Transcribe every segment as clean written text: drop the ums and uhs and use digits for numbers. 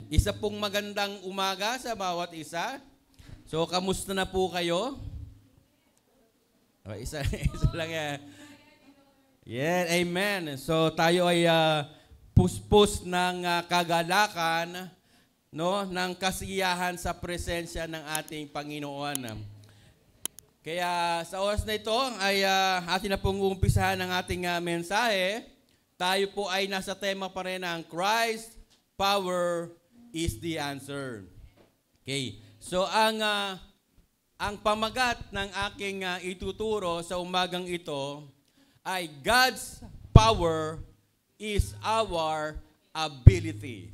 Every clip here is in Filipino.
Isa pong magandang umaga sa bawat isa. So, kamusta na po kayo? Isa, isa lang yan. Yeah, amen. So, tayo ay puspos ng kagalakan, no, ng kasiyahan sa presensya ng ating Panginoon. Kaya sa oras na ito ay atin na pong umpisahan ang ating mensahe. Tayo po ay nasa tema pa rin ng Christ, Power is the Answer. Okay. So ang pamagat ng aking ituturo sa umagang ito ay God's power is our ability.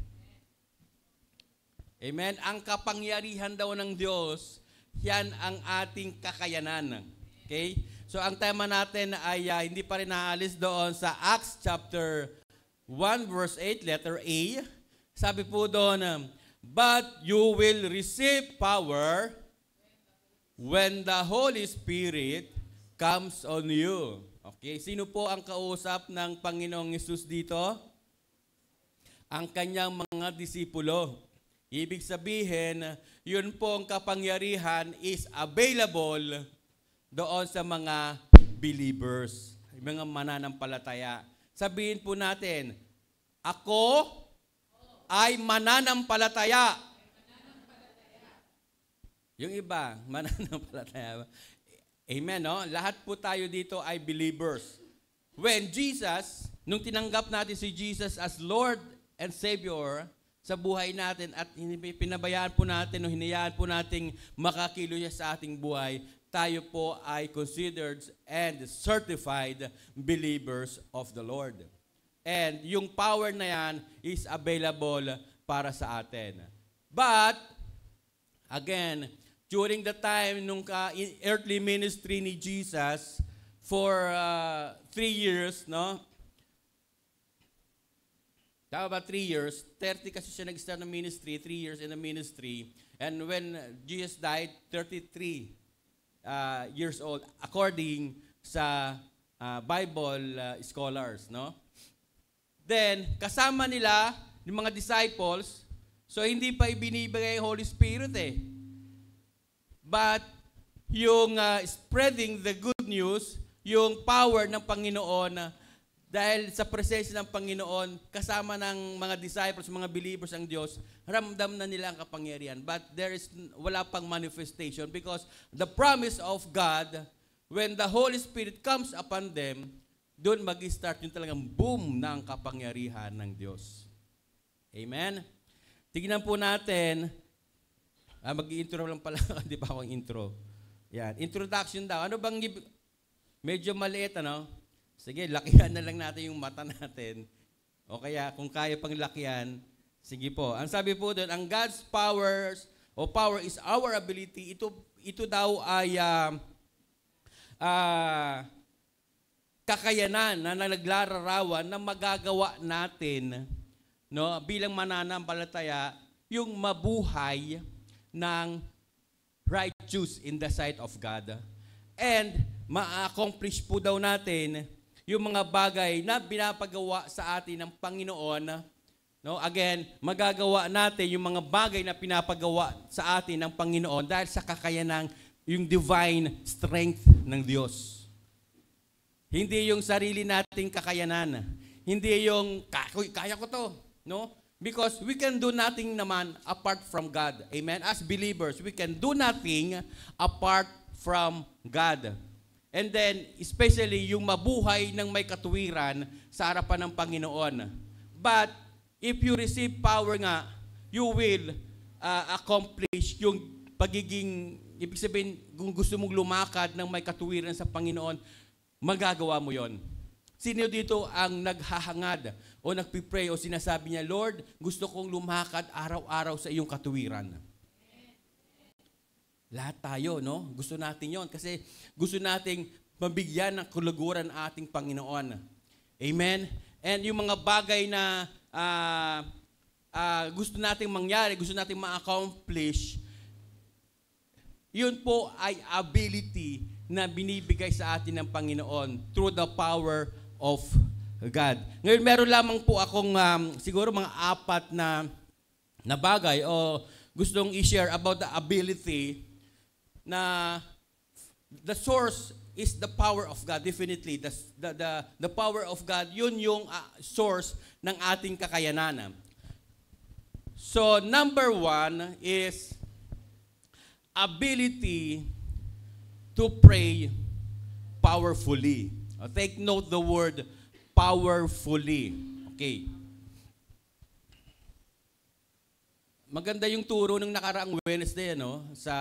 Amen. Ang kapangyarihan daw ng Diyos, yan ang ating kakayanan. Okay? So ang tema natin ay hindi pa rin naalis doon sa Acts chapter 1 verse 8, letter A. Sabi po doon, but you will receive power when the Holy Spirit comes on you. Okay, sino po ang kausap ng Panginoong Hesus dito? Ang kanyang mga disipulo. Ibig sabihin, yun po ang kapangyarihan is available doon sa mga believers, mga mananampalataya. Sabihin po natin, ako ay mananampalataya. Yung iba, mananampalataya. Amen, no? Lahat po tayo dito ay believers. When Jesus, nung tinanggap natin si Jesus as Lord and Savior sa buhay natin at pinabayaan po natin o hinayaan po nating makakilos sa ating buhay, tayo po ay considered and certified believers of the Lord. And yung power na yan is available para sa atin. But, again, during the time nung earthly ministry ni Jesus for 3 years, no? Tama ba 3 years? 30 kasi siya nag-start ng ministry, 3 years in the ministry. And when Jesus died, 33 years old, according sa Bible scholars, no? Then, kasama nila, yung mga disciples, so hindi pa ibinibigay yung Holy Spirit But yung spreading the good news, yung power ng Panginoon, dahil sa presensya ng Panginoon, kasama ng mga disciples, mga believers ang Diyos, ramdam na nila ang kapangyarihan. But wala pang manifestation because the promise of God, when the Holy Spirit comes upon them, doon mag-start yung talagang boom ng kapangyarihan ng Diyos. Amen? Tignan po natin. Mag-i-intro lang pala, di pa akong intro. Yan, introduction daw. Ano bang, medyo maliit, ano? Sige, lakihan na lang natin yung mata natin. O kaya, kung kaya pang lakihan, sige po. Ang sabi po doon, ang God's powers, o power is our ability, ito daw ay kakayanan na naglararawan na magagawa natin, no, bilang mananampalataya, yung mabuhay ng righteous in the sight of God. And ma-accomplish po daw natin yung mga bagay na pinapagawa sa atin ng Panginoon. No? Again, magagawa natin yung mga bagay na pinapagawa sa atin ng Panginoon dahil sa kakayanang yung divine strength ng Diyos. Hindi yung sarili nating kakayanan. Hindi yung, kaya ko to. No? Because we can do nothing naman apart from God. Amen? As believers, we can do nothing apart from God. And then, especially yung mabuhay ng may katuwiran sa harapan ng Panginoon. But, if you receive power nga, you will accomplish yung pagiging, ibig sabihin, kung gusto mong lumakad ng may katuwiran sa Panginoon, magagawa mo yon. Sino dito ang naghahangad o nagpipray o sinasabi niya, Lord, gusto kong lumakad araw-araw sa iyong katuwiran? Lahat tayo, no? Gusto natin yon kasi gusto nating mabigyan ng kuluguran ating Panginoon. Amen? And yung mga bagay na gusto nating mangyari, gusto nating ma-accomplish, yun po ay ability na binibigay sa atin ng Panginoon through the power of God. Ngayon, meron lamang po akong siguro mga 4 na na bagay o gustong i-share about the ability na the source is the power of God. Definitely, the power of God, yun yung source ng ating kakayanan. So, number 1 is ability to pray powerfully. Take note the word powerfully. Okay. Maganda yung turo ng nakaraang Wednesday sa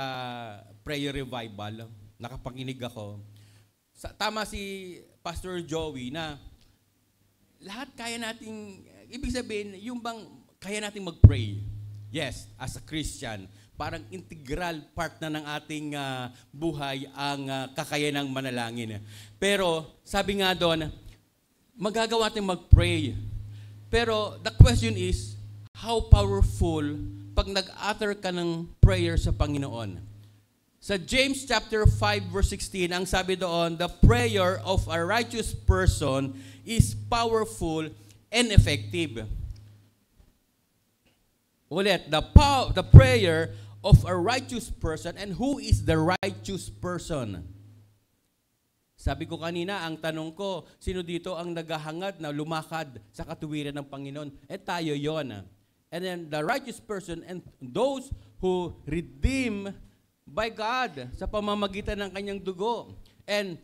prayer revival. Nakapakinig ako. Tama si Pastor Joey na lahat kaya nating, ibig sabihin, yung bang kaya nating mag-pray. Yes, as a Christian. Parang integral part na ng ating buhay ang kakayanang manalangin. Pero sabi nga doon, magagawa natin mag-pray. Pero the question is, how powerful pag nag-utter ka ng prayer sa Panginoon? Sa James chapter 5 verse 16, ang sabi doon, the prayer of a righteous person is powerful and effective. Ulit, the prayer of a righteous person. And who is the righteous person? Sabi ko kanina, ang tanong ko, sino dito ang naghahangad na lumakad sa katuwiran ng Panginoon? Tayo yon. And then the righteous person and those who redeem by God sa pamamagitan ng kanyang dugo. And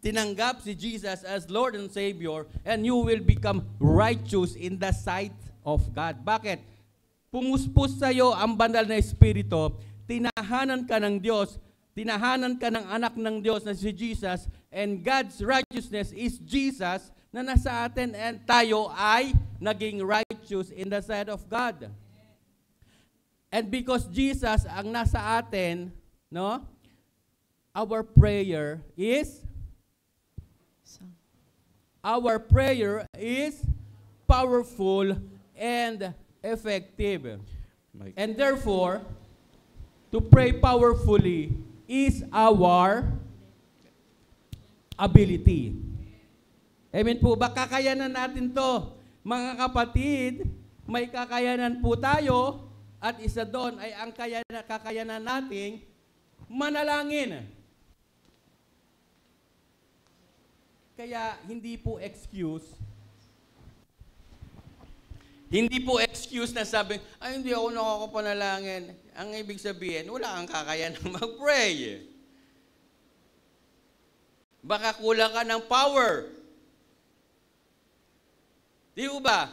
tinanggap si Jesus as Lord and Savior, and you will become righteous in the sight of God. Bakit? Pumuspos sa iyo ang banal na Espiritu, tinahanan ka ng Diyos, tinahanan ka ng anak ng Diyos na si Jesus, and God's righteousness is Jesus na nasa atin, and tayo ay naging righteous in the sight of God. And because Jesus ang nasa atin, our prayer is powerful and effective. And therefore, to pray powerfully is our ability. Amen po ba? Kakayanan natin to. Mga kapatid, may kakayanan po tayo at isa doon ay ang kakayanan nating manalangin. Kaya hindi po excuse na sabi, ay hindi ako nakakapanalangin. Ang ibig sabihin, wala kang kakayanan mag-pray. Baka kulang ka ng power. Di ba?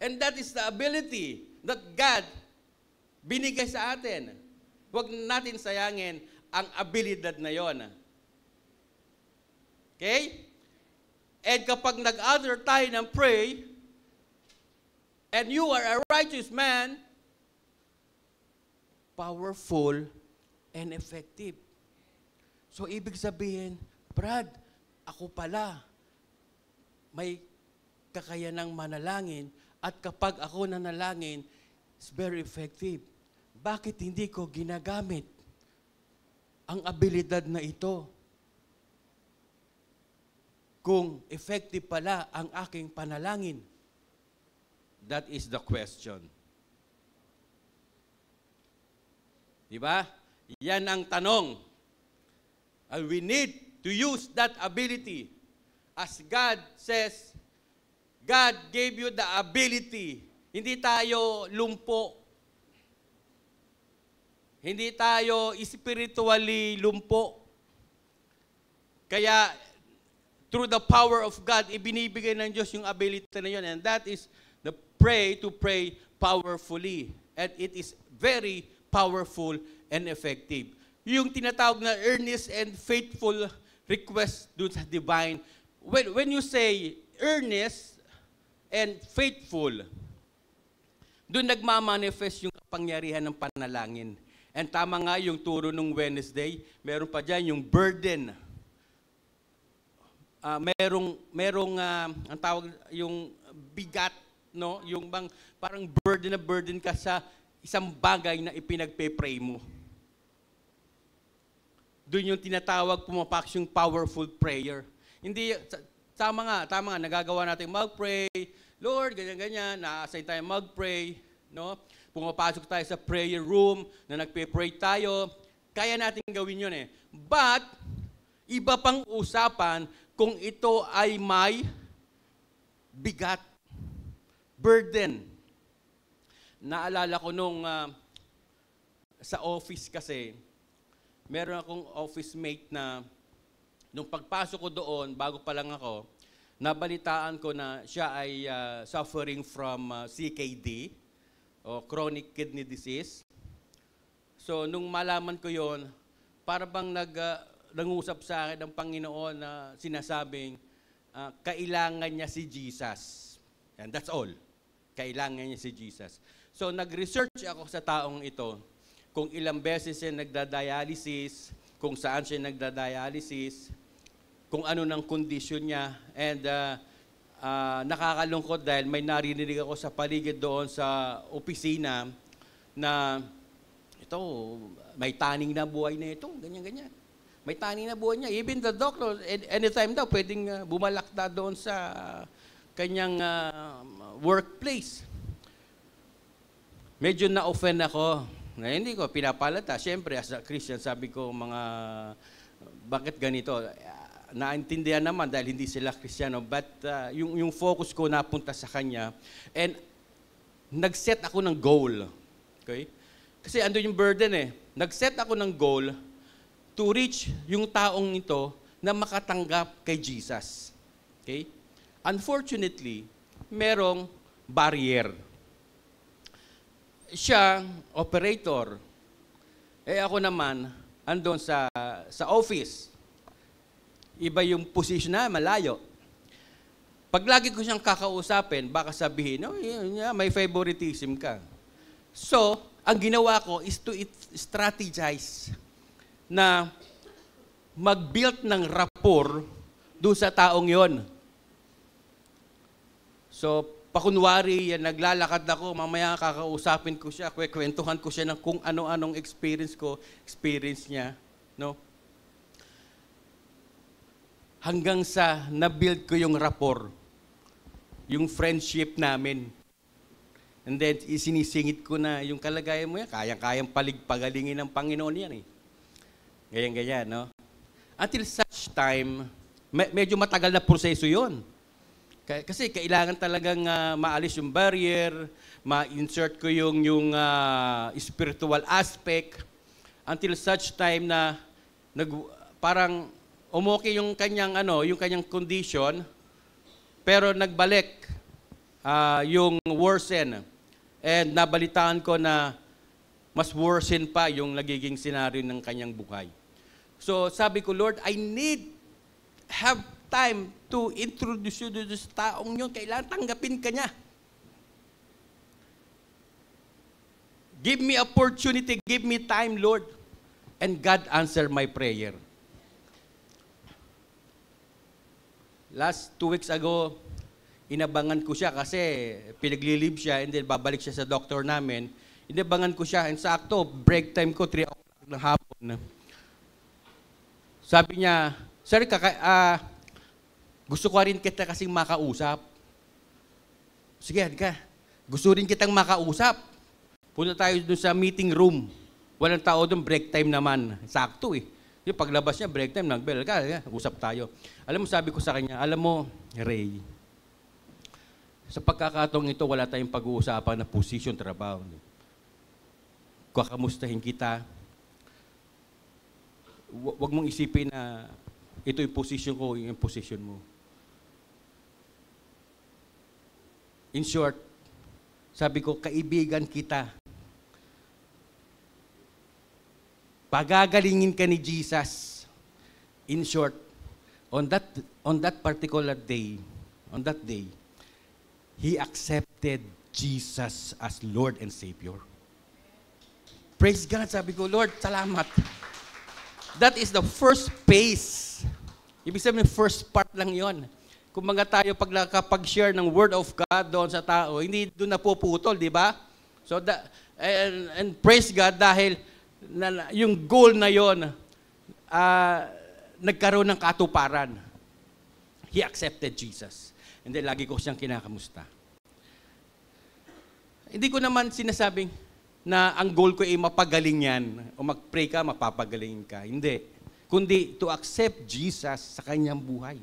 And that is the ability that God binigay sa atin. Huwag natin sayangin ang abilidad na yon. Okay? And kapag nag-utter tayo ng pray, and you are a righteous man, powerful and effective. So, ibig sabihin, Brad, ako pala, may kakayanang manalangin, at kapag ako nanalangin, it's very effective. Bakit hindi ko ginagamit ang abilidad na ito? Kung effective pala ang aking panalangin. That is the question. Diba? Yan ang tanong. And we need to use that ability. As God says, God gave you the ability. Hindi tayo lumpo. Hindi tayo spiritually lumpo. Kaya, through the power of God, ibinibigay ng Diyos yung ability na yun. And that is to pray powerfully. And it is very powerful and effective. Yung tinatawag na earnest and faithful request dun sa divine. When you say earnest and faithful, dun nagmamanifest yung kapangyarihan ng panalangin. And tama nga yung turo nung Wednesday, meron pa dyan yung burden. Merong ang tawag yung bigat, no? Yung bang parang burden ka sa isang bagay na ipinagpe-pray mo. Doon yung tinatawag, pumapak yung powerful prayer. Hindi, tama nga, nagagawa natin mag-pray. Lord, ganyan-ganyan, na-assign tayo mag-pray. no? Pumapasok tayo sa prayer room na nagpe-pray tayo. Kaya natin gawin yun eh. But, iba pang usapan kung ito ay may bigat, burden. Naalala ko nung sa office kasi, meron akong office mate na nung pagpasok ko doon, bago pa lang ako, nabalitaan ko na siya ay suffering from CKD o chronic kidney disease. So nung malaman ko yon, para bang nangusap sa akin ng Panginoon na sinasabing kailangan niya si Jesus. And that's all. Kailangan niya si Jesus. So nag-research ako sa taong ito kung ilang beses siya nagda-dialysis, kung saan siya nagda-dialysis, kung ano ng kondisyon niya. And nakakalungkot dahil may narinig ako sa paligid doon sa opisina na ito, may taning na buhay na ito, ganyan-ganyan. May taning na buhay niya. Even the doctor, anytime daw, pwedeng bumalakda doon sa kanyang workplace. Medyo na-offend ako. Na hindi ko pinapalata. Siyempre, as a Christian, sabi ko, bakit ganito? Naintindihan naman dahil hindi sila Kristiyano. But yung focus ko napunta sa kanya. And nag-set ako ng goal. Okay? Kasi ando yung burden eh. Nag-set ako ng goal to reach yung taong ito na makatanggap kay Jesus. Okay? Unfortunately, merong barrier. Siya, operator. Ako naman, andon sa office. Iba yung position na, malayo. Pag lagi ko siyang kakausapin, baka sabihin, may favoritism ka. So, ang ginawa ko is to strategize na mag-build ng rapport doon sa taong yon. So, pakunwari, naglalakad ako, mamaya kakausapin ko siya, kwentuhan ko siya ng kung ano-anong experience ko, experience niya. No? Hanggang sa na-build ko yung rapport, yung friendship namin. And then, isinisingit ko na yung kalagayan mo yan, kayang-kayang pagalingin ng Panginoon yan eh. Ganyan-ganyan, no? Until such time, medyo matagal na proseso yon. Kasi kailangan talagang maalis yung barrier, ma-insert ko yung spiritual aspect, until such time na parang umokay yung kanyang condition, pero nagbalik yung worsen. And nabalitaan ko na mas worsen pa yung nagiging senaryo ng kanyang buhay. So sabi ko, Lord, I have time to introduce you to this taong yun. Kailangan tanggapin ka niya. Give me opportunity, give me time, Lord. And God answered my prayer. Last 2 weeks ago, inabangan ko siya kasi pinaglilib siya and then babalik siya sa doktor namin. Inabangan ko siya and sakto, break time ko, 3 o'clock ng hapon. Sabi niya, Sir, gusto ko rin kita kasing makausap. Sige, ka. Gusto rin kitang makausap. Punta tayo dun sa meeting room. Walang tao dun, break time naman. Sakto eh. Yung paglabas niya, break time, nag-bell ka, usap tayo. Alam mo, sabi ko sa kanya, alam mo, Ray, sa pagkakataong ito, wala tayong pag-uusapan na position, trabaho. Kakamustahin kita. Huwag mong isipin na ito yung position ko, yung position mo. In short, sabi ko, kaibigan kita. Pagagalingin ka ni Jesus. In short, on that particular day, he accepted Jesus as Lord and Savior. Praise God. Sabi ko, Lord, salamat. That is the first phase. Ibig sabihin, first part lang yon. Kung mga tayo kapag-share ng Word of God doon sa tao, hindi doon napuputol, di ba? So, and praise God dahil yung goal na yon, nagkaroon ng katuparan. He accepted Jesus. And then, lagi ko siyang kinakamusta. Hindi ko naman sinasabing na ang goal ko ay mapagaling yan. O mag-pray ka, mapapagaling ka. Hindi. Kundi to accept Jesus sa kanyang buhay.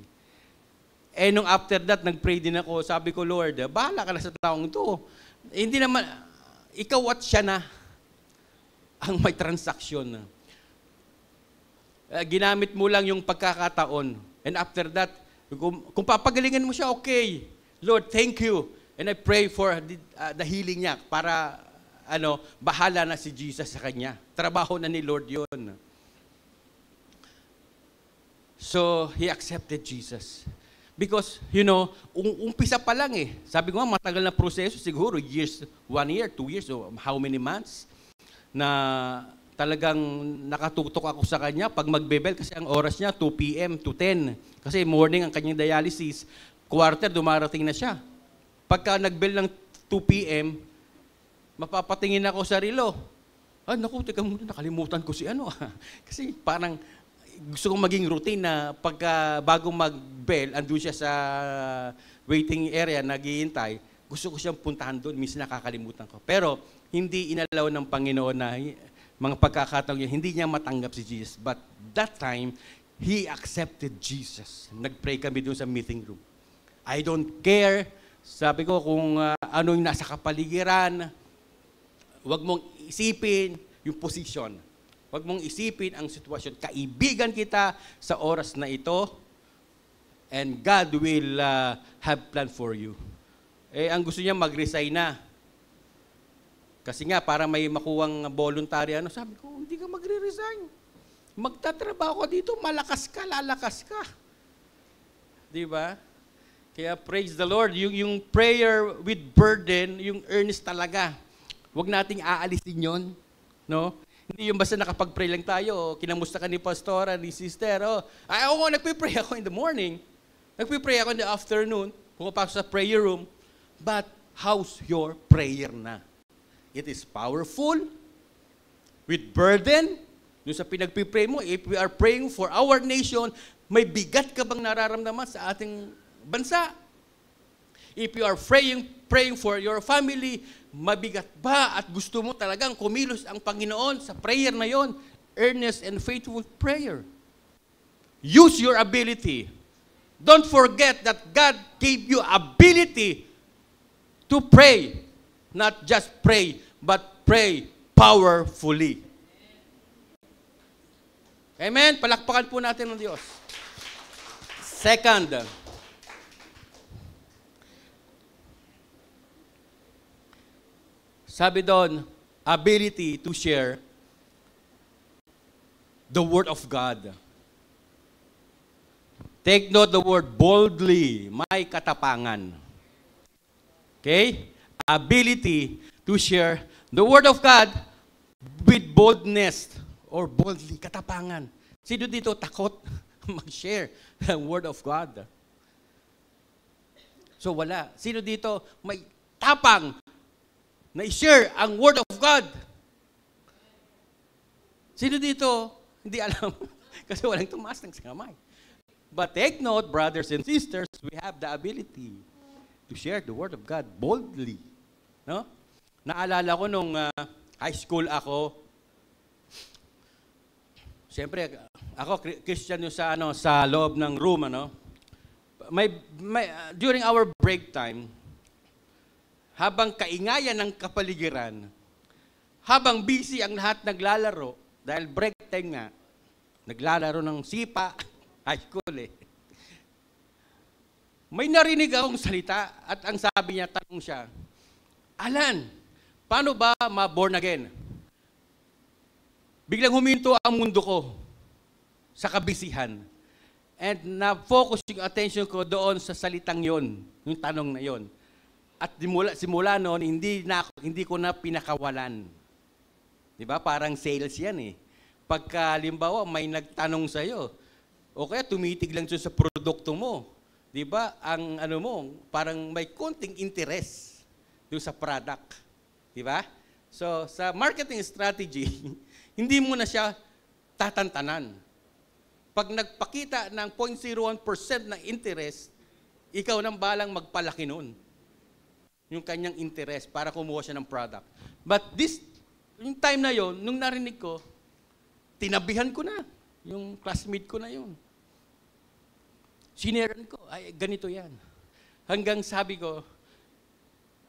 Eh, nung after that, nag-pray din ako. Sabi ko, Lord, bahala ka na sa taong ito. Hindi naman, ikaw at siya na ang may transaction. Ginamit mo lang yung pagkakataon. And after that, kung papagalingan mo siya, okay. Lord, thank you. And I pray for the healing niya para bahala na si Jesus sa kanya. Trabaho na ni Lord yun. So, he accepted Jesus. Because, umpisa pa lang eh. Sabi ko nga, matagal na proseso, siguro years, 1 year, 2 years, or how many months, na talagang nakatutok ako sa kanya pag magbebel kasi ang oras niya 2 p.m. to 10. Kasi morning ang kanyang dialysis, quarter dumarating na siya. Pagka nagbel ng 2 p.m., mapapatingin ako sa relo. Naku, teka muna, nakalimutan ko si Kasi parang gusto kong maging routine na pagka bago mag-bell, andun siya sa waiting area, naghihintay, gusto ko siyang puntahan doon, minsan nakakalimutan ko. Pero hindi inalaw ng Panginoon na mga pagkakataon niya, hindi niya matanggap si Jesus. But that time, he accepted Jesus. Nag-pray kami doon sa meeting room. I don't care, sabi ko, kung ano yung nasa kapaligiran. Huwag mong isipin yung position. Huwag mong isipin ang sitwasyon. Kaibigan kita sa oras na ito, and God will have plan for you. Ang gusto niya mag-resign na. Kasi nga, para may makuwang voluntary, sabi ko, hindi ka magre-resign. Magtatrabaho ka dito, malakas ka, lalakas ka. Di ba? Kaya praise the Lord. Yung prayer with burden, yung earnest talaga. Huwag nating aalisin yun. No? Hindi yung basta nakapag-pray lang tayo, kinamusta ka ni pastora, ni sister, nagpipray ako in the morning, nagpipray ako in the afternoon, pumapasok sa prayer room, but how's your prayer na? It is powerful, with burden, yung sa pinagpipray mo, if we are praying for our nation, may bigat ka bang nararamdaman sa ating bansa? If you are praying for your family, mabigat ba at gusto mo talagang kumilos ang Panginoon sa prayer na yon? Earnest and faithful prayer. Use your ability. Don't forget that God gave you ability to pray. Not just pray, but pray powerfully. Amen? Palakpakan po natin ng Diyos. Second, sabi doon, ability to share the Word of God. Take note the word boldly, may katapangan. Okay? Ability to share the Word of God with boldness or boldly, katapangan. Sino dito takot mag-share the Word of God? So wala. Sino dito may tapang na i-share ang Word of God? Sino dito? Hindi alam. Kasi walang tumaas ng kamay. But take note, brothers and sisters, we have the ability to share the Word of God boldly. No? Naalala ko nung high school ako, siyempre, ako Christian yung sa loob ng room, during our break time, habang kaingayan ng kapaligiran, habang busy ang lahat naglalaro, dahil break time nga, naglalaro ng sipa, high school may narinig akong salita at ang sabi niya, tanong siya, Alan, paano ba ma-born again? Biglang huminto ang mundo ko sa kabisihan. And na-focus yung attention ko doon sa salitang yon, yung tanong na yon. At simula noon, hindi ko na pinakawalan. Di ba? Parang sales yan Pagka, limbawa, may nagtanong sa'yo, o kaya tumitig lang sa produkto mo. Di ba? Ang parang may konting interest doon sa product. Di ba? So, sa marketing strategy, hindi mo na siya tatantanan. Pag nagpakita ng 0.01% ng interest, ikaw nang balang magpalaki nun. yung kanyang interest para kumuha siya ng product. But yung time na yon, nung narinig ko, tinabihan ko na. Yung classmate ko na yun. Sineran ko, ay ganito yan. Hanggang sabi ko,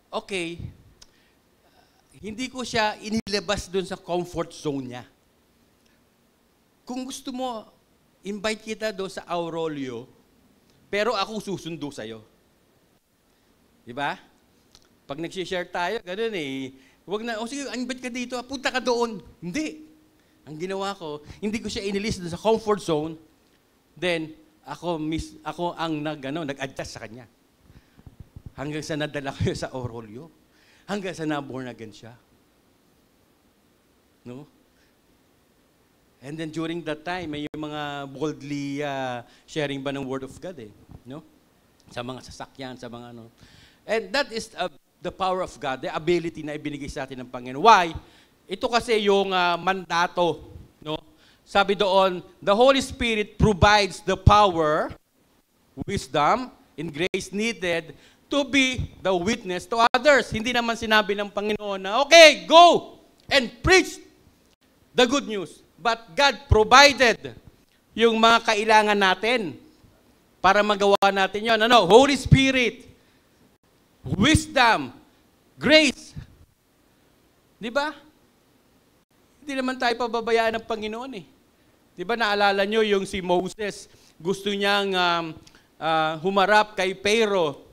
okay, hindi ko siya inilabas doon sa comfort zone niya. Kung gusto mo, invite kita doon sa Aurolio, pero ako susundo sa'yo. Diba? Pag nag-share tayo, ganun eh. Huwag na, sige, invite ka dito, punta ka doon. Hindi. Ang ginawa ko, hindi ko siya inilis doon sa comfort zone, then, ako ang nag-adjust sa kanya. Hanggang sa nadala ko sa Aurolio. Hanggang sa na-born again siya. No? And then during that time, may mga boldly sharing ba ng Word of God eh. No? Sa mga sasakyan, sa mga ano. And that is the power of God, the ability na ibinigay sa atin ng Panginoon. Why? Ito kasi yung mandato. No? Sabi doon, the Holy Spirit provides the power, wisdom, and grace needed to be the witness to others. Hindi naman sinabi ng Panginoon na, okay, go and preach the good news. But God provided yung mga kailangan natin para magawa natin yun. Ano? Holy Spirit, wisdom, grace. Di ba? Hindi naman tayo pababayaan ng Panginoon eh. Di ba naalala nyo yung si Moses, gusto niyang humarap kay Pharaoh.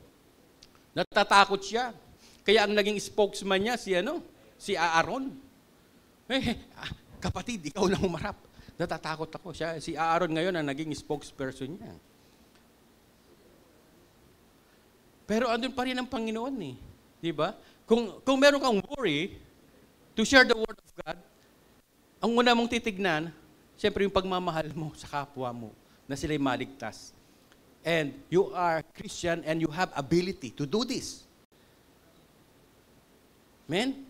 Natatakot siya. Kaya ang naging spokesman niya si Aaron. Kapatid, ikaw na humarap. Natatakot ako. Si Aaron ngayon ang naging spokesperson niya. Pero andun pa rin ang Panginoon eh. Di ba? Kung meron kang worry to share the Word of God, ang una mong titignan, siyempre yung pagmamahal mo sa kapwa mo na sila'y maligtas. And you are Christian and you have ability to do this. Amen?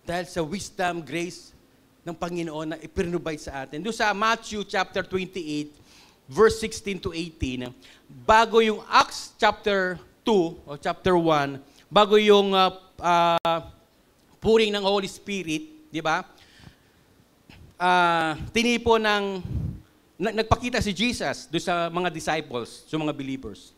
Dahil sa wisdom, grace ng Panginoon na ipinrovide sa atin. Doon sa Matthew chapter 28, verse 16 to 18, bago yung Acts chapter 2 o chapter 1, bago yung pouring ng Holy Spirit, di ba? Tinipo nagpakita si Jesus doon sa mga disciples, sa mga believers.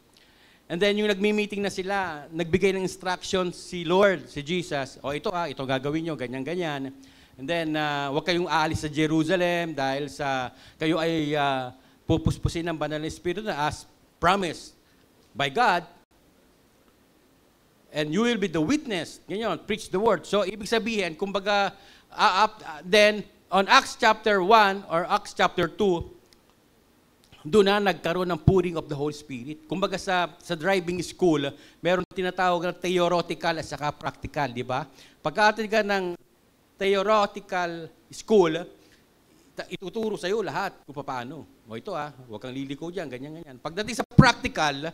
And then yung nagmi-meeting na sila, nagbigay ng instructions si Lord, si Jesus, ito gagawin nyo, ganyan-ganyan. And then, huwag kayong aalis sa Jerusalem dahil kayo ay pupuspusin ng banal na Espiritu na as promised by God. And you will be the witness. Ganyan, preach the word. So, ibig sabihin, kumbaga, then, on Acts chapter 1 or Acts chapter 2, doon na nagkaroon ng pouring of the Holy Spirit. Kumbaga sa driving school, meron tinatawag na theoretical at saka practical, di ba? Pagka ka ng theoretical school, ituturo sa iyo lahat kung paano. Ito huwag kang liliko diyan, ganyan. Pagdating sa practical,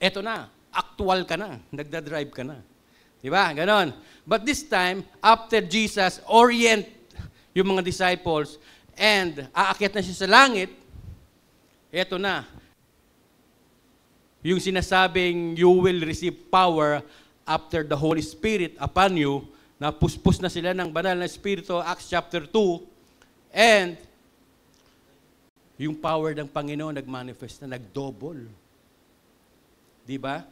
eto na, actual ka na, nagda-drive ka na. Di ba? Ganon. But this time, after Jesus orient yung mga disciples and aakyat na siya sa langit, eto na. Yung sinasabing you will receive power after the Holy Spirit upon you, na puspos na sila ng banal na Espiritu, Acts chapter 2, and yung power ng Panginoon nagmanifest na, nagdouble. Di ba?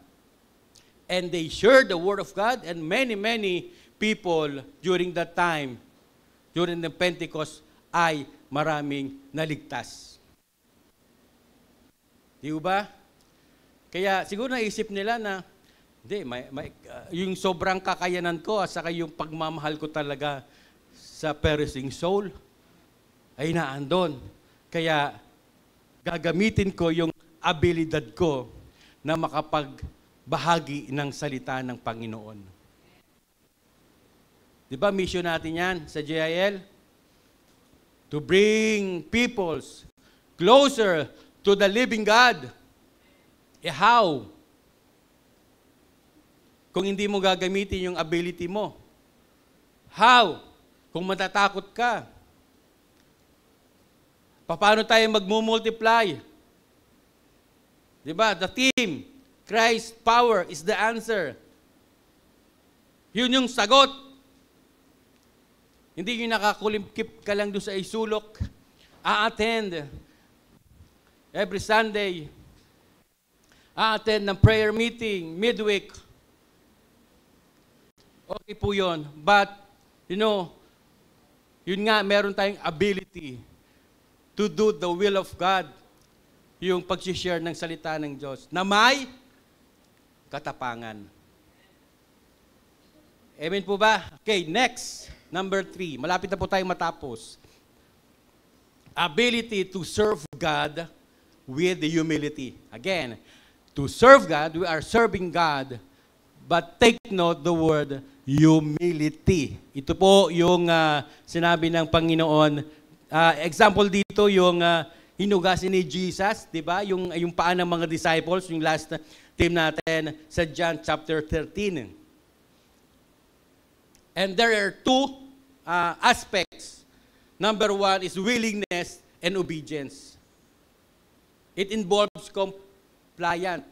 And they shared the Word of God, and many people during that time, during the Pentecost, ay maraming naligtas. Di ba? Kaya siguro naisip nila na, yung sobrang kakayanan ko at saka yung pagmamahal ko talaga sa perishing soul ay naandon. Kaya gagamitin ko yung abilidad ko na makapagbahagi ng salita ng Panginoon. Di ba mission natin yan sa JIL? To bring peoples closer to the living God. How? Kung hindi mo gagamitin yung ability mo. How? Kung matatakot ka. Paano tayo magmumultiply? Diba? The team. Christ's power is the answer. Yun yung sagot. Hindi yung nakakulimkip ka lang doon sa isulok. A-attend every Sunday. A-attend ng prayer meeting, midweek. Okay po yun. But, yun nga, meron tayong ability to do the will of God. Yung pag-share ng salita ng Diyos na may katapangan. Amen po ba? Okay, next. Number 3. Malapit na po tayong matapos. Ability to serve God with humility. Again, to serve God, we are serving God, but take note the word humility. Ito po yung sinabi ng Panginoon. Example dito yung hinugasin ni Jesus, di ba? Yung paa ng mga disciples, yung last team natin sa John chapter 13. And there are two aspects. Number 1 is willingness and obedience. It involves compliant,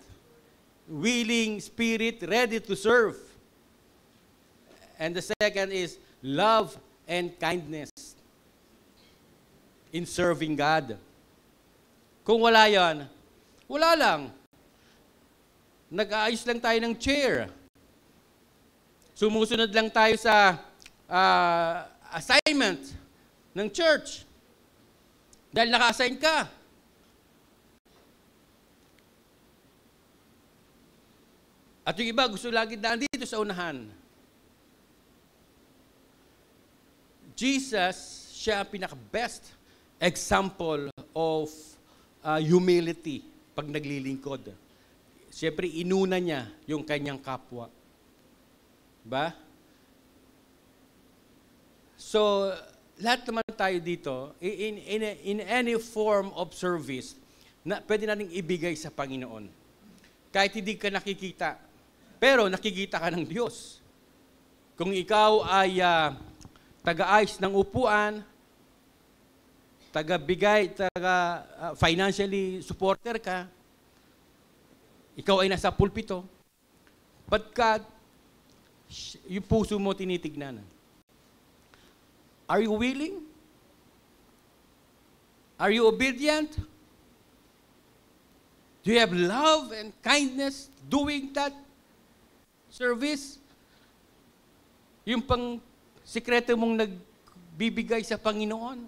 willing spirit, ready to serve. And the second is love and kindness in serving God. Kung wala yan, wala lang. Nag-aayos lang tayo ng chair. Sumusunod lang tayo sa assignment ng church. Dahil naka-assign ka. At yung iba gusto lagi daan dito sa unahan. Jesus, siya ang pinaka-best example of humility pag naglilingkod. Siyempre, inuna niya yung kanyang kapwa. Ba? So, lahat naman tayo dito, in any form of service, na pwede nating ibigay sa Panginoon. Kahit hindi ka nakikita, pero nakikita ka ng Diyos. Kung ikaw ay taga-ayos ng upuan, taga-bigay, financially supporter ka, ikaw ay nasa pulpito, but God, yung puso mo tinitignan. Are you willing? Are you obedient? Do you have love and kindness doing that service? Yung pang sikreto mong nagbibigay sa Panginoon?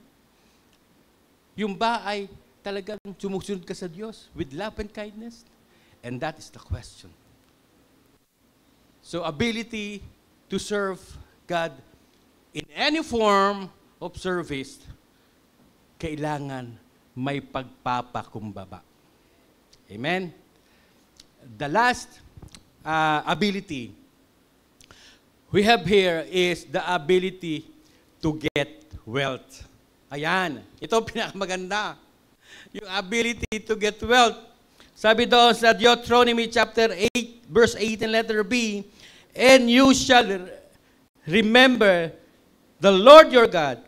Yung ba ay talagang sumusunod ka sa Diyos with love and kindness? And that is the question. So, ability to serve God in any form of service, kailangan may pagpapakumbaba. Amen? The last ability we have here is the ability to get wealth. Ayan. Ito pinakamaganda. Yung ability to get wealth. Sabi doon sa Deuteronomy chapter 8, verse 18, letter B, and you shall remember the Lord your God,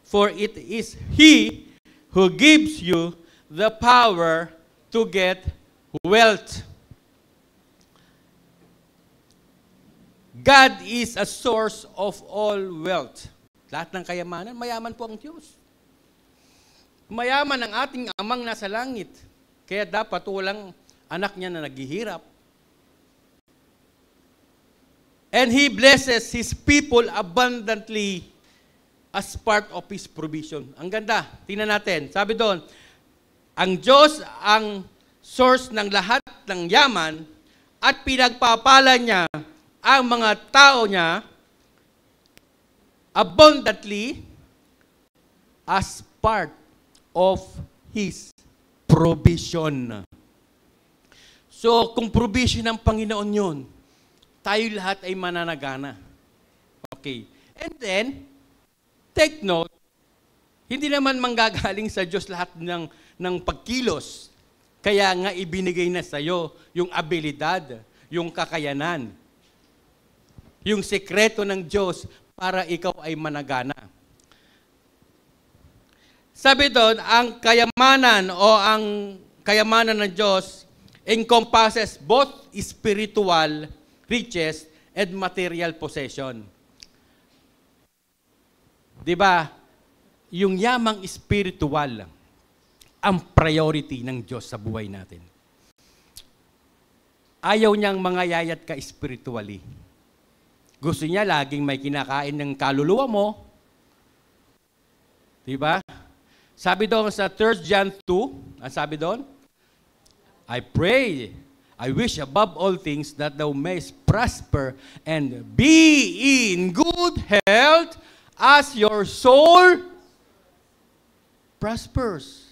for it is He who gives you the power to get wealth. God is a source of all wealth. Lahat ng kayamanan, mayaman po ang Diyos. Mayaman ang ating amang nasa langit. Kaya dapat walang anak niya na naghihirap. And He blesses His people abundantly as part of His provision. Ang ganda. Tingnan natin. Sabi doon, ang Diyos ang source ng lahat ng yaman at pinagpapala niya ang mga tao niya abundantly as part of His provision. So, kung provision ng Panginoon yun, tayo lahat ay mananagana. Okay. And then, take note, hindi naman manggagaling sa Diyos lahat ng pagkilos. Kaya nga ibinigay na sa iyo yung abilidad, yung kakayanan, yung sekreto ng Diyos para ikaw ay managana. Sabi doon, ang kayamanan o ang kayamanan ng Diyos encompasses both spiritual riches and material possession. Diba? Yung yamang spiritual ang priority ng Diyos sa buhay natin. Ayaw niyang mangayayat ka spiritually. Gusto niya laging may kinakain ng kaluluwa mo. Diba? Sabi doon sa 3 John 2, ang sabi doon, I pray, I wish above all things that thou mayest prosper and be in good health as your soul prospers.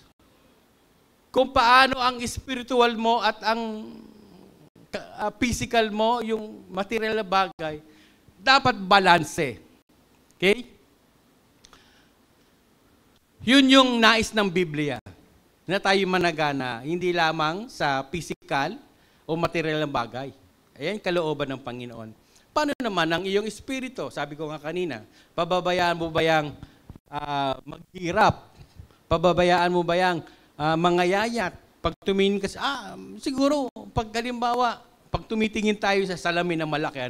Kung paano ang spiritual mo at ang physical mo, yung material na bagay, dapat balanse. Okay? Yun yung nais ng Biblia, na tayo managana, hindi lamang sa physical o material na bagay. Ayan, kalooban ng Panginoon. Paano naman ang iyong espiritu? Sabi ko nga kanina, pababayaan mo ba yung maghirap? Pababayaan mo ba yung mangayayat? Pag tumingin ka siguro, pag halimbawa, pag tumitingin tayo sa salamin na malaki,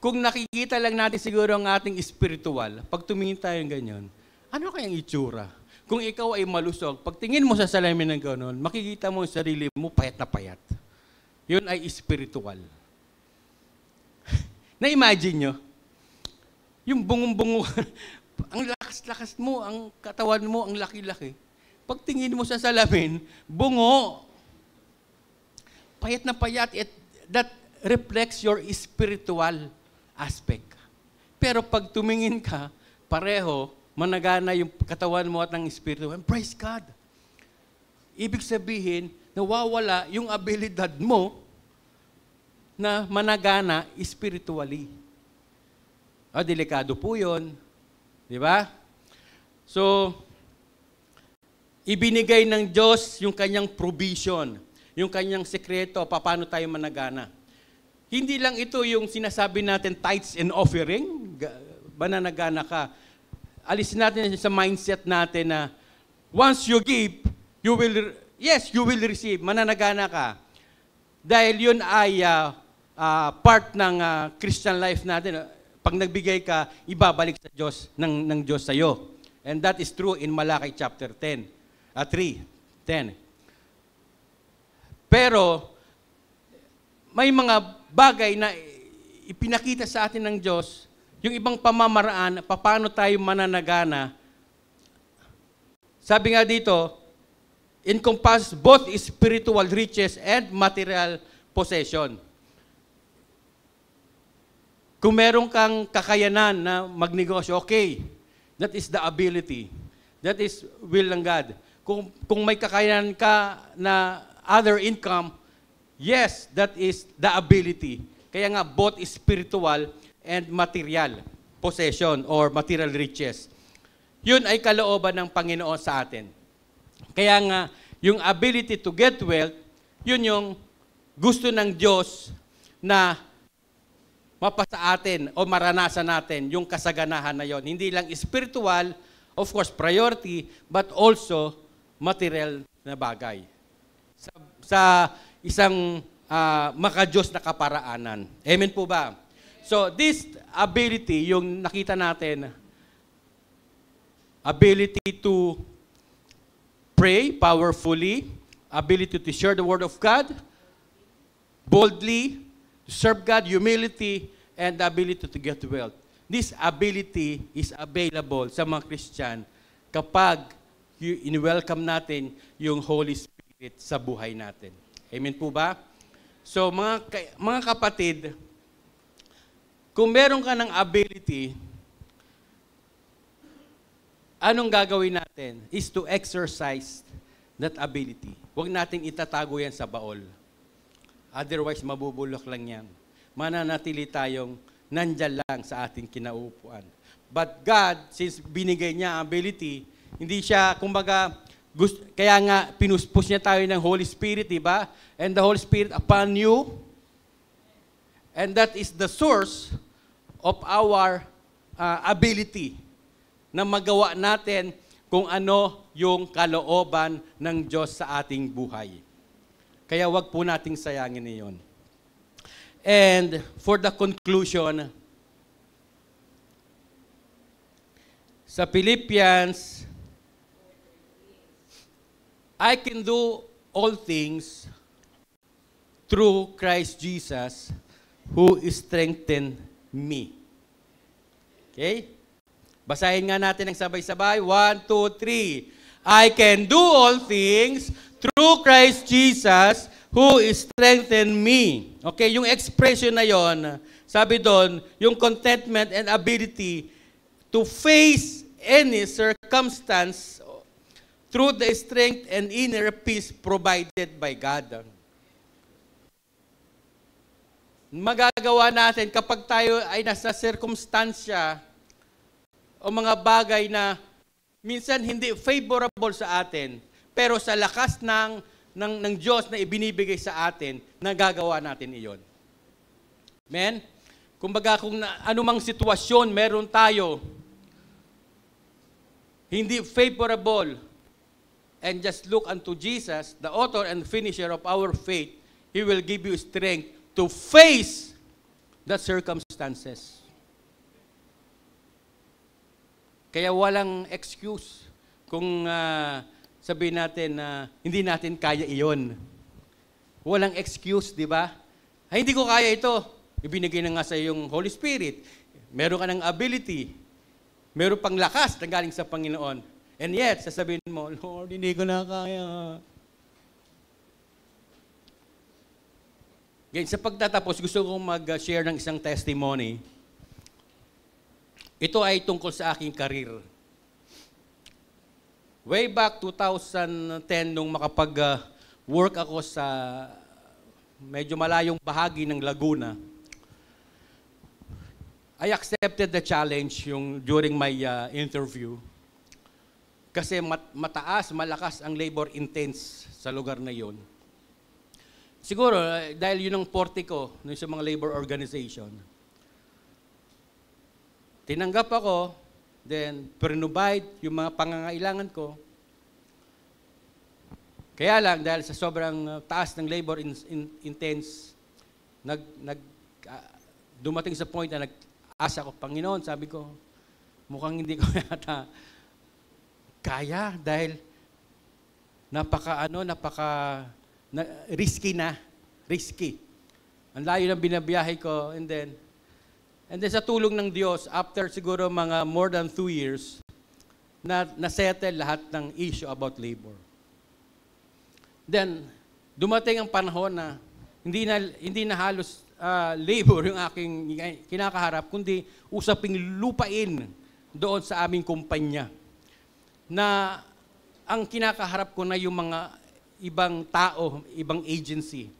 kung nakikita lang natin siguro ang ating spiritual, pag tumingin tayo ganyan, ano kayang itsura? Kung ikaw ay malusog, pag tingin mo sa salamin ng gano'n, makikita mo ang sarili mo payat na payat. Yun ay spiritual. Na-imagine nyo, yung bungong-bungo, ang lakas-lakas mo, ang katawan mo, ang laki-laki. Pag tingin mo sa salamin, bungo. Payat na payat. That reflects your spiritual aspect. Pero pag tumingin ka, pareho, managana yung katawan mo at ang espiritu. And praise God. Ibig sabihin, nawawala yung abilidad mo na managana spiritually. Delikado po yun. Di ba? So, ibinigay ng Diyos yung kanyang provision, yung kanyang sekreto, paano tayo managana. Hindi lang ito yung sinasabi natin, tithes and offering, mananagana ka. Alisin natin sa mindset natin na once you give, you will receive. Mananagana ka. Dahil yun ay part ng Christian life natin. Pag nagbigay ka, ibabalik sa Diyos, ng Diyos sa iyo. And that is true in Malaki chapter 3:10. Pero, may mga bagay na ipinakita sa atin ng Diyos, yung ibang pamamaraan, paano tayo mananagana. Sabi nga dito, encompass both spiritual riches and material possession. Kung meron kang kakayanan na magnegosyo, okay. That is the ability. That is will ng God. Kung may kakayanan ka na other income, yes, that is the ability. Kaya nga, both spiritual and material possession or material riches. Yun ay kalooban ng Panginoon sa atin. Kaya nga, yung ability to get wealth, yun yung gusto ng Diyos na mapasa atin o maranasan natin yung kasaganahan na yon. Hindi lang spiritual, of course, priority, but also material na bagay. Sa isang makadiyos na kaparaanan. Amen po ba? So, this ability, yung nakita natin, ability to pray powerfully, ability to share the Word of God, boldly, to serve God, humility, and the ability to get wealth. This ability is available sa mga Christian kapag in-welcome natin yung Holy Spirit sa buhay natin. Amen po ba? So, mga kapatid, kung meron ka ng ability, anong gagawin natin is to exercise that ability. Huwag nating itatago yan sa baol. Otherwise, mabubulok lang yan. Mananatili tayong nandyan lang sa ating kinaupuan. But God, since binigay niya ang ability, hindi siya, kumbaga, kaya nga, pinuspos niya tayo ng Holy Spirit, di ba? And the Holy Spirit upon you. And that is the source of our ability na magawa natin kung ano yung kalooban ng Diyos sa ating buhay. Kaya wag po nating sayangin iyon. And for the conclusion, sa Philippians, I can do all things through Christ Jesus who strengthened me. Okay? Basahin nga natin ang sabay-sabay. 1, 2, 3. I can do all things through Christ Jesus who strengthened me. Okay, yung expression na yon, sabi doon, yung contentment and ability to face any circumstance through the strength and inner peace provided by God. Magagawa natin kapag tayo ay nasa circumstansya o mga bagay na minsan hindi favorable sa atin, pero sa lakas ng Diyos na ibinibigay sa atin, nagagawa natin iyon. Amen? Kumbaga kung anumang sitwasyon meron tayo, hindi favorable, and just look unto Jesus, the author and finisher of our faith, He will give you strength to face the circumstances. Kaya walang excuse kung sabihin natin na hindi natin kaya iyon. Walang excuse, di ba? Ay, hindi ko kaya ito. Ibinigay na nga sa yung Holy Spirit. Meron ka ng ability. Meron pang lakas na galing sa Panginoon. And yet, sasabihin mo, Lord, hindi ko na kaya. Ngayon, sa pagtatapos, gusto kong mag-share ng isang testimony. Ito ay tungkol sa aking karir. Way back 2010, nung makapag-work ako sa medyo malayong bahagi ng Laguna, I accepted the challenge during my interview. Kasi mataas, malakas ang labor intense sa lugar na yon. Siguro, dahil yun ang forte ko sa mga labor organization. Tinanggap ako, then provide yung mga pangangailangan ko. Kaya lang, dahil sa sobrang taas ng labor intense, dumating sa point na nag-asa ko, Panginoon, sabi ko, mukhang hindi ko yata kaya dahil risky na. Risky. Ang layo ng binabiyahe ko, and then sa tulong ng Diyos, after siguro mga more than 2 years, na-settle lahat ng issue about labor. Then, dumating ang panahon na hindi na halos labor yung aking kinakaharap, kundi usaping lupain doon sa aming kumpanya. Na ang kinakaharap ko na yung mga ibang tao, ibang agency.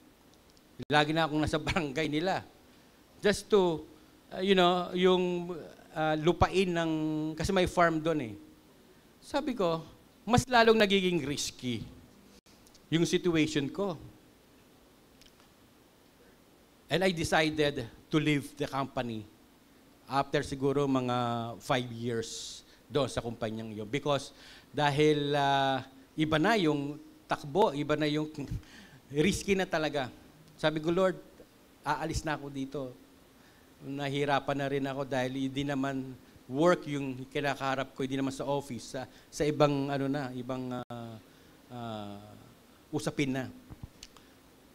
Lagi na akong nasa barangay nila. Just to yung lupain ng, kasi may farm doon eh. Sabi ko, mas lalong nagiging risky yung situation ko. And I decided to leave the company after siguro mga 5 years doon sa kumpanyang yun. Because dahil iba na yung takbo, iba na yung risky na talaga. Sabi ko, Lord, aalis na ako dito. Nahirapan na rin ako dahil hindi naman work yung kinakaharap ko, hindi naman sa office, sa ibang ibang usapin na.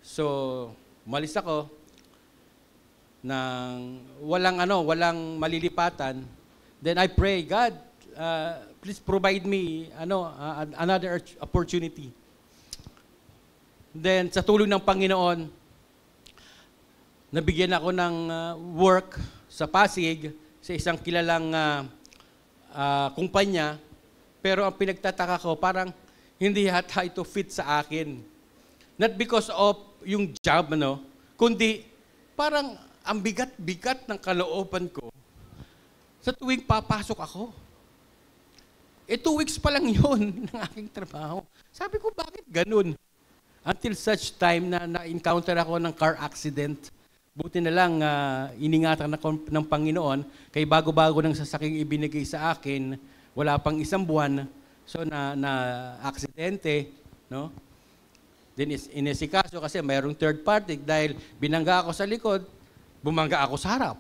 So, umalis ako nang walang malilipatan. Then I pray, God, please provide me another opportunity. Then sa tulong ng Panginoon, nabigyan ako ng work sa Pasig sa isang kilalang kumpanya, pero ang pinagtataka ko, parang hindi hata ito fit sa akin. Not because of yung job, kundi parang ang bigat-bigat ng kalooban ko sa tuwing papasok ako. 2 weeks pa lang yun ng aking trabaho. Sabi ko, bakit ganun? Until such time na na-encounter ako ng car accident. Buti na lang, iningatan ng Panginoon, kay bago-bago ng sasaking ibinigay sa akin, wala pang 1 buwan, so na aksidente, no? Then inesikaso kasi mayroong third party dahil binangga ako sa likod, bumangga ako sa harap.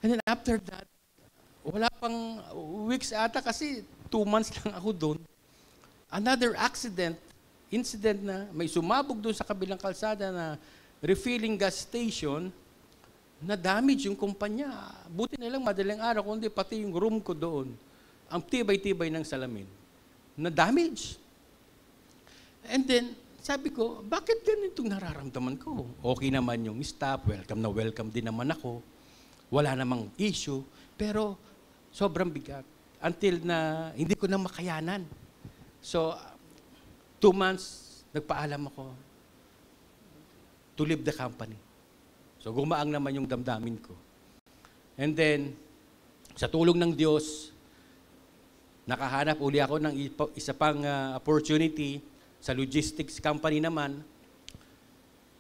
And then after that, wala pang weeks ata kasi 2 months lang ako doon. Another incident na may sumabog doon sa kabilang kalsada na refilling gas station, na damage yung kumpanya. Buti na lang madaling araw, kundi pati yung room ko doon. Ang tibay-tibay ng salamin. Na damage. And then, sabi ko, bakit ganitong nararamdaman ko? Okay naman yung staff, welcome na welcome din naman ako. Wala namang issue. Pero, sobrang bigat. Until na hindi ko na makayanan. So, 2 months, nagpaalam ako to leave the company. So, gumaang naman yung damdamin ko. And then, sa tulong ng Diyos, nakahanap uli ako ng isa pang opportunity sa logistics company naman.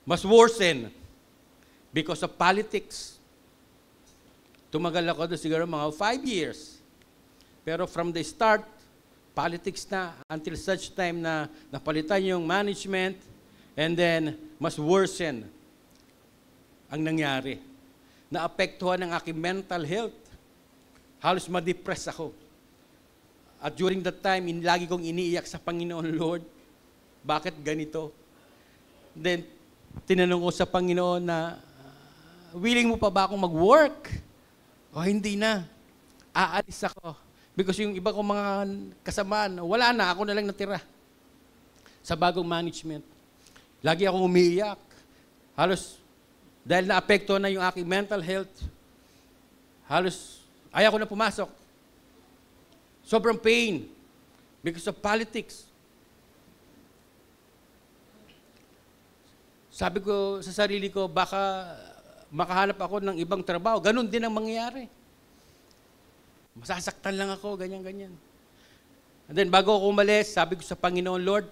Mas worsen because of politics. Tumagal ako doon siguro mga 5 years. Pero from the start, politics na until such time na napalitan yung management and then mas worsen ang nangyari. Naapektuhan ang aking mental health. Halos ma-depress ako. At during that time, lagi kong iniiyak sa Panginoon, Lord, bakit ganito? Then, tinanong ko sa Panginoon na, willing mo pa ba akong mag-work? O hindi na. Aalis ako. Because yung iba kong mga kasamaan, wala na, ako na lang natira. Sa bagong management. Lagi akong umiiyak. Halos, dahil naapekto na yung aking mental health, halos ayaw ko na pumasok. Sobrang pain because of politics. Sabi ko sa sarili ko, baka makahanap ako ng ibang trabaho. Ganon din ang mangyayari. Masasaktan lang ako, ganyan-ganyan. And then bago ako umalis, sabi ko sa Panginoon, Lord,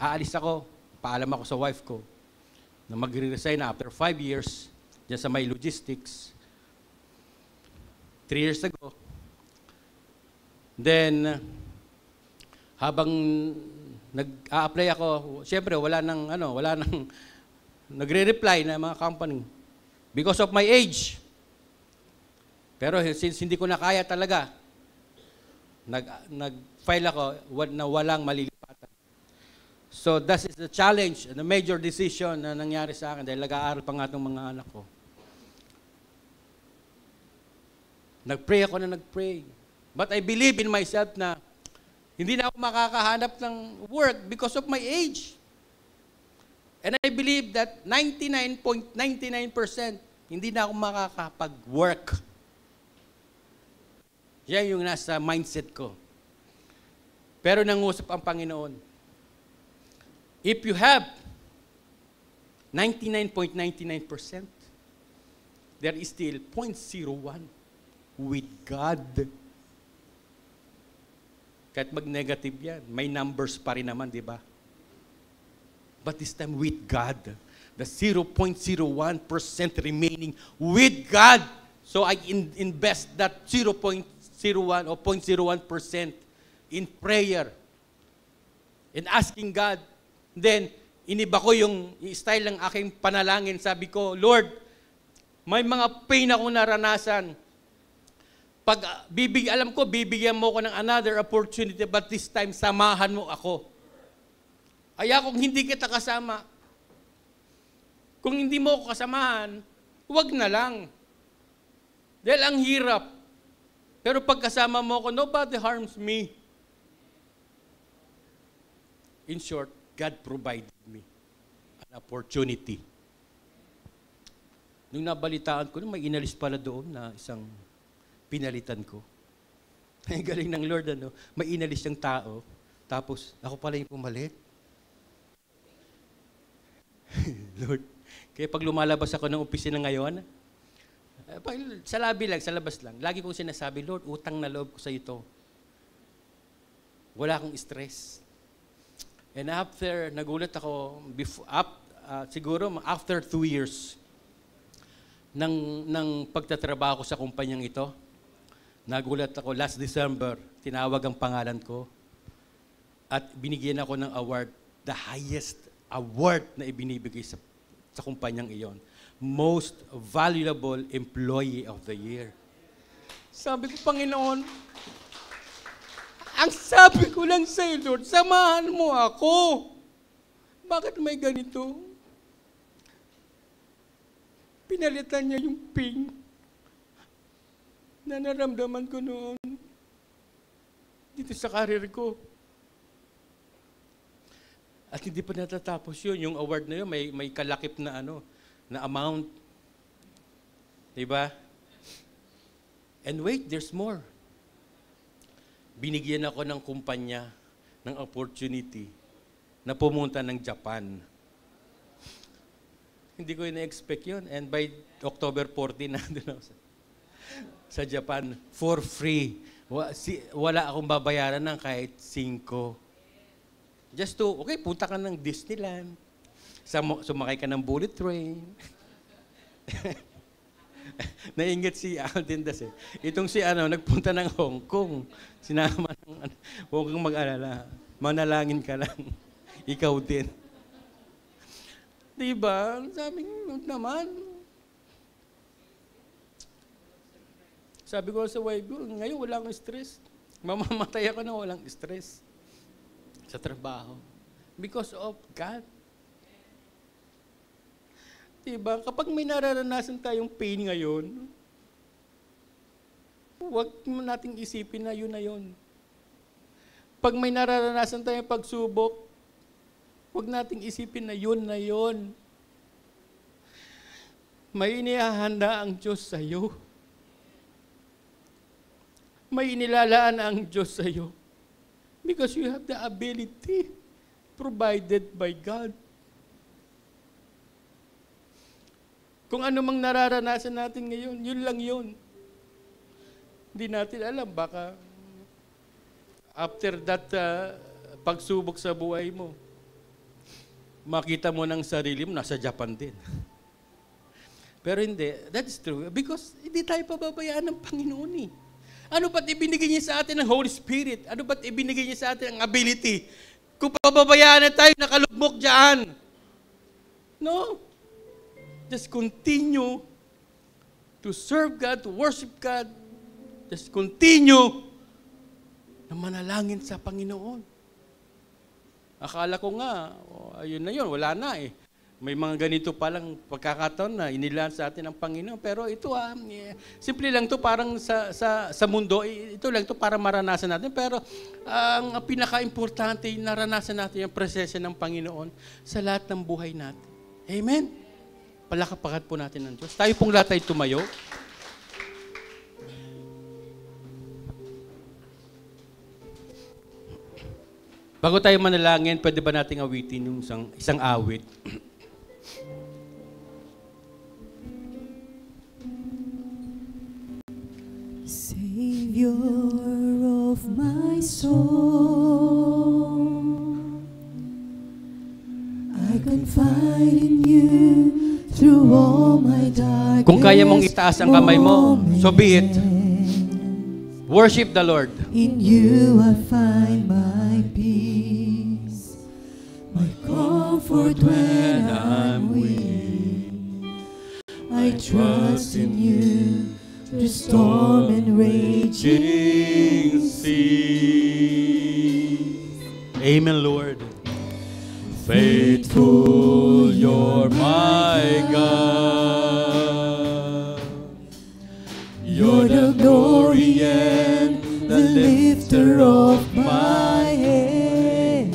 aalis ako. Paalam ako sa wife ko na magre-resign na after 5 years dyan sa may logistics. 3 years ago. Then, habang nag-a-apply ako, siyempre wala nang nagre-reply na mga company because of my age. Pero since hindi ko na kaya talaga, nag-file ako na walang malilipatan. So that is the challenge, the major decision na nangyari sa akin dahil nag-aaral pa nga itong mga anak ko. Nag-pray ako na nag-pray. But I believe in myself na hindi na ako makakahanap ng work because of my age. And I believe that 99.99% hindi na ako makakapag-work. Yan yung nasa mindset ko. Pero nangusap ang Panginoon. If you have 99.99%, there is still 0.01 with God. Kahit mag-negative yan, may numbers pa rin naman, di ba? But this time with God, the 0.01% remaining with God. So I invest that 0.01 or 0.01% in prayer, in asking God. Then, iniba ko yung style ng aking panalangin. Sabi ko, Lord, may mga pain ako naranasan. Pag alam ko, bibigyan mo ko ng another opportunity, but this time, samahan mo ako. Ay kung hindi kita kasama, kung hindi mo ako kasamahan, huwag na lang. Dahil ang hirap. Pero pag kasama mo ako, nobody harms me. In short, God provided me an opportunity. Nung nabalitaan ko, may inalis pala doon na isang pinalitan ko. Ay, galing ng Lord, may inalis yung tao, tapos ako pala yung pumalit. Lord, kaya pag lumalabas ako ng opisina ngayon, sa labi lang, sa labas lang, lagi kong sinasabi, Lord, utang na loob ko sa ito. Wala akong stress. And after, nagulat ako, siguro after 2 years ng pagtatrabaho ko sa kumpanyang ito, nagulat ako, last December, tinawag ang pangalan ko. At binigyan ako ng award, the highest award na ibinibigay sa kumpanyang iyon. Most Valuable Employee of the Year. Sabi ko, Panginoon, ang sabi ko lang sa'yo, Lord, samahan mo ako. Bakit may ganito? Pinalitan niya yung ping na naramdaman ko noon dito sa karir ko. At hindi pa natatapos yun. Yung award na yun, may kalakip na na amount. Diba? And wait, there's more. Binigyan ako ng kumpanya ng opportunity na pumunta ng Japan. Hindi ko na-expect yun. And by October 14, nandun ako sa Japan for free. Wala akong babayaran ng kahit 5. Just to, okay, punta ka ng Disneyland. Sumakay ka ng bullet train. Nainggit si Alden Das eh. Itong si nagpunta ng Hong Kong. Sinama ng huwag kang mag-alala. Manalangin ka lang. Ikaw din. Diba? Sabi ko naman. Sabi ko sa wife ko, ngayon walang stress. Mamamatay ako na walang stress sa trabaho. Because of God. Diba? Kapag may nararanasan tayong pain ngayon, huwag nating isipin na yun na yun. Pag may nararanasan tayong pagsubok, huwag nating isipin na yun na yun. May inihahanda ang Diyos sa iyo. May inilalaan ang Diyos sa iyo. Because you have the ability provided by God. Kung ano mang nararanasan natin ngayon, yun lang yun. Hindi natin alam, baka after that pagsubok sa buhay mo, makita mo ng sarili mo, nasa Japan din. Pero hindi, that's true. Because hindi tayo pababayaan ng Panginoon eh. Ano ba't ibinigay niya sa atin ng Holy Spirit? Ano ba't ibinigay niya sa atin ang ability? Kung pababayaan na tayo, nakalugmok dyan. No. Just continue to serve God, to worship God. Just continue na manalangin sa Panginoon. Akala ko nga, ayun na yun, wala na eh. May mga ganito palang pagkakataon na inilaan sa atin ng Panginoon. Pero ito simple lang to parang sa mundo, ito lang to para maranasan natin. Pero ang pinaka-importante, naranasan natin yung presensya ng Panginoon sa lahat ng buhay natin. Amen? Palakapakan po natin ng Diyos. Tayo pong lahat ay tumayo. Bago tayo manalangin, pwede ba nating awitin yung isang awit? Savior of my soul, I confide in you through all my darkest. Kung kaya mong itaas ang kamay mo, so be it. Worship the Lord. In you I find my peace, my comfort when I'm weak. I trust in you through storm and raging sea. Amen, Lord. Faithful, you're my God. You're the glory and the lifter of my head.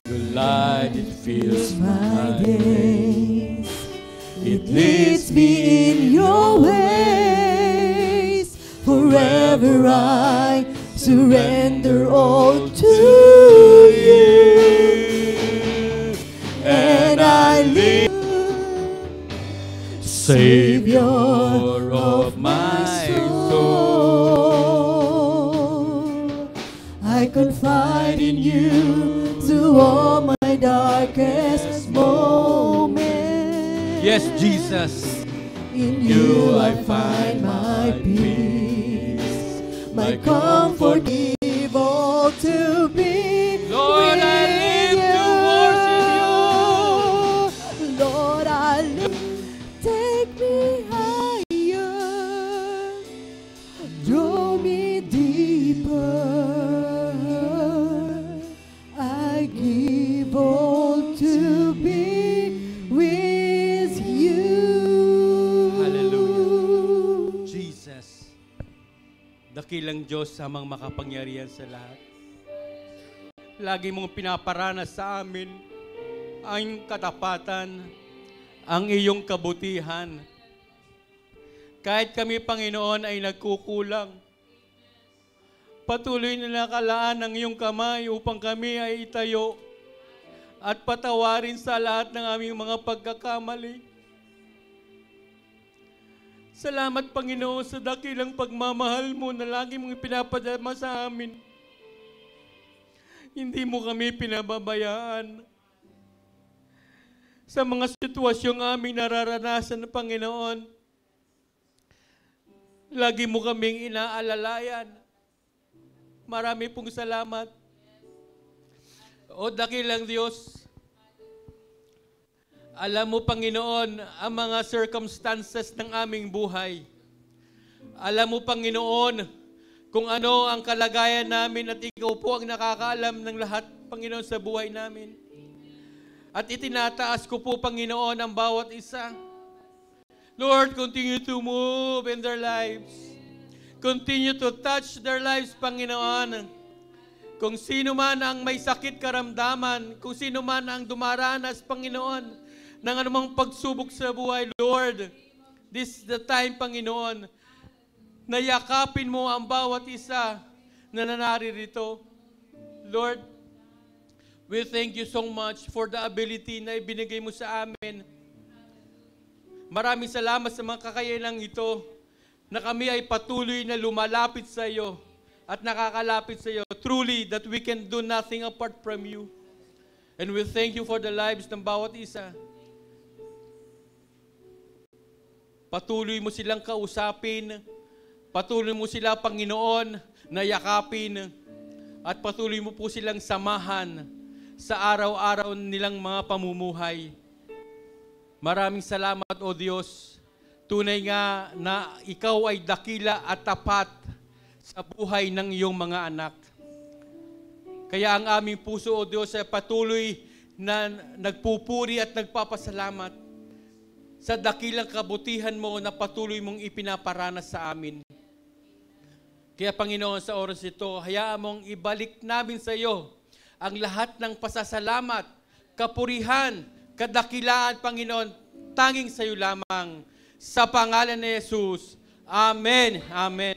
Your light, it fills my days. It leads me in your ways. Forever I surrender all to you, and I live, Savior of my soul. I confide in you through all my darkest moments. Yes, Jesus. In you I find my peace, my comfort, give able to be Lord, I with live you. to worship you. Lord, I live. Take me higher. Draw me deeper. I give all to be with you. Hallelujah. Jesus, dakilang Diyos amang makapangyarihan sa lahat. Lagi mong pinaparanas sa amin ang iyong katapatan, ang iyong kabutihan. Kahit kami, Panginoon, ay nagkukulang, patuloy na nakalaan ang iyong kamay upang kami ay itayo at patawarin sa lahat ng aming mga pagkakamali. Salamat, Panginoon, sa dakilang pagmamahal mo na lagi mong ipinapadama sa amin. Hindi mo kami pinababayaan. Sa mga sitwasyong aming nararanasan, Panginoon, lagi mo kaming inaalalayan. Marami pong salamat. O dakilang Diyos, alam mo, Panginoon, ang mga circumstances ng aming buhay. Alam mo, Panginoon, kung ano ang kalagayan namin at ikaw po ang nakakaalam ng lahat, Panginoon, sa buhay namin. At itinataas ko po, Panginoon, ang bawat isa. Lord, continue to move in their lives. Continue to touch their lives, Panginoon. Kung sino man ang may sakit karamdaman, kung sino man ang dumaranas, Panginoon, ng anumang pagsubok sa buhay, Lord, this is the time, Panginoon, na yakapin mo ang bawat isa na naririto. Lord, we thank you so much for the ability na ibinigay mo sa amin. Maraming salamat sa mga kakayanang ito na kami ay patuloy na lumalapit sa iyo at nakakalapit sa iyo. Truly, that we can do nothing apart from you. And we thank you for the lives ng bawat isa. Patuloy mo silang kausapin. Patuloy mo sila, Panginoon, na yakapin. At patuloy mo po silang samahan sa araw-araw nilang mga pamumuhay. Maraming salamat, O Diyos. Tunay nga na ikaw ay dakila at tapat sa buhay ng iyong mga anak. Kaya ang aming puso, O Diyos, ay patuloy na nagpupuri at nagpapasalamat sa dakilang kabutihan mo na patuloy mong ipinaparanas sa amin. Kaya, Panginoon, sa oras ito, hayaan mong ibalik namin sa iyo ang lahat ng pasasalamat, kapurihan, kadakilaan, Panginoon, tanging sa iyo lamang. Sa pangalan ni Jesus. Amen. Amen.